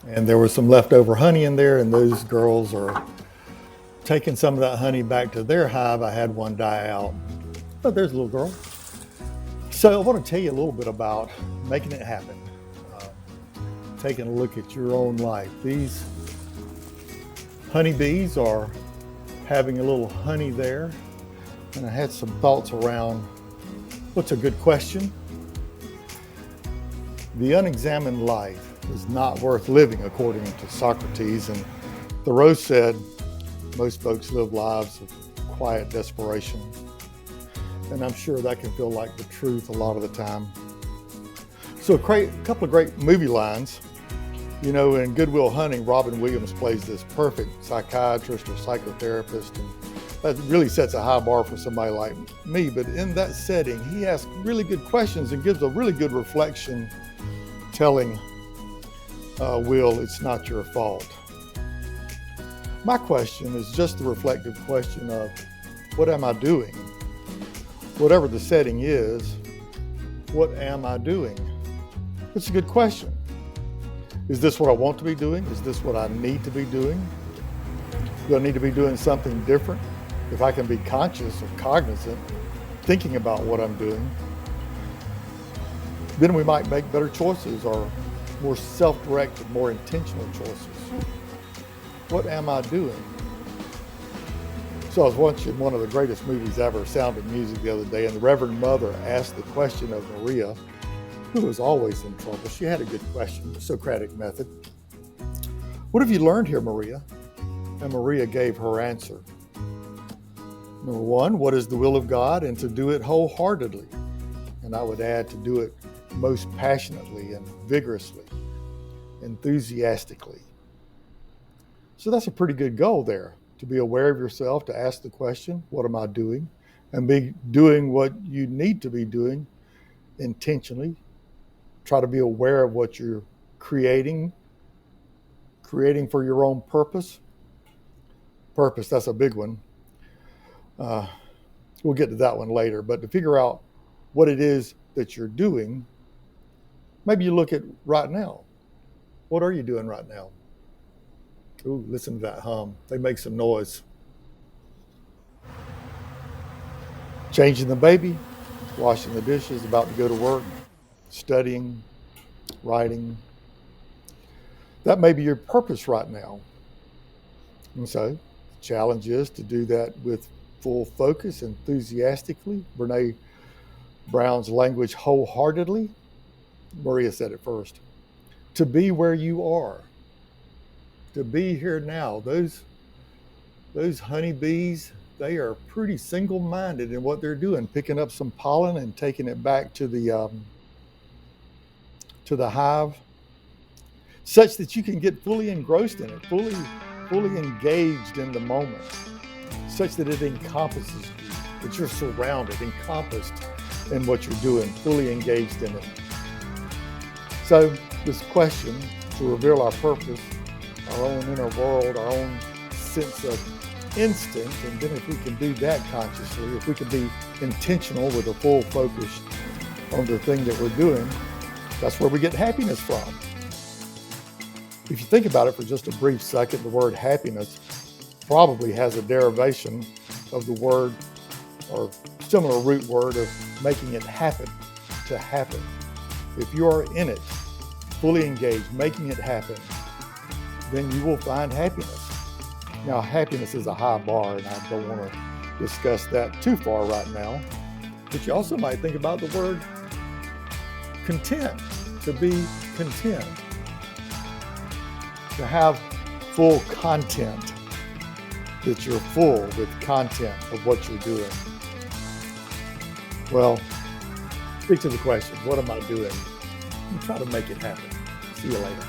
And there was some leftover honey in there, and those girls are taking some of that honey back to their hive. I had one die out. But there's a little girl. So I want to tell you a little bit about making it happen. Taking a look at your own life. These honeybees are having a little honey there. And I had some thoughts around what's a good question. The unexamined life is not worth living, according to Socrates. And Thoreau said most folks live lives of quiet desperation. And I'm sure that can feel like the truth a lot of the time. So a couple of great movie lines. You know, in Good Will Hunting, Robin Williams plays this perfect psychiatrist or psychotherapist, and that really sets a high bar for somebody like me. But in that setting, he asks really good questions and gives a really good reflection, telling Will, it's not your fault. My question is just the reflective question of, what am I doing? Whatever the setting is, what am I doing? It's a good question. Is this what I want to be doing? Is this what I need to be doing? Do I need to be doing something different? If I can be conscious or cognizant, thinking about what I'm doing, then we might make better choices or more self-directed, more intentional choices. What am I doing? So I was watching one of the greatest movies ever, Sound of Music, the other day, and the Reverend Mother asked the question of Maria, who was always in trouble. She had a good question, the Socratic method. What have you learned here, Maria? And Maria gave her answer. Number one, what is the will of God? And to do it wholeheartedly. And I would add, to do it most passionately and vigorously, enthusiastically. So that's a pretty good goal there, to be aware of yourself, to ask the question, what am I doing? And be doing what you need to be doing intentionally. Try to be aware of what you're creating for your own purpose. Purpose, that's a big one. We'll get to that one later, but to figure out what it is that you're doing, maybe you look at right now. What are you doing right now? Ooh, listen to that hum. They make some noise. Changing the baby, washing the dishes, about to go to work, studying, writing. That may be your purpose right now. And so the challenge is to do that with full focus, enthusiastically. Brene Brown's language, wholeheartedly. Maria said it first. To be where you are. To be here now. Those honeybees, they are pretty single-minded in what they're doing, picking up some pollen and taking it back to the hive, such that you can get fully engrossed in it, fully engaged in the moment, such that it encompasses you, that you're surrounded, encompassed in what you're doing, fully engaged in it. So this question, to reveal our purpose, our own inner world, our own sense of instinct, and then if we can do that consciously, if we can be intentional with a full focus on the thing that we're doing, that's where we get happiness from. If you think about it for just a brief second, the word happiness probably has a derivation of the word or similar root word of making it happen, to happen. If you are in it, fully engaged, making it happen, then you will find happiness. Now, happiness is a high bar, and I don't want to discuss that too far right now. But you also might think about the word content, to be content, to have full content, that you're full with content of what you're doing. Well, speak to the question, what am I doing? And try to make it happen. See you later.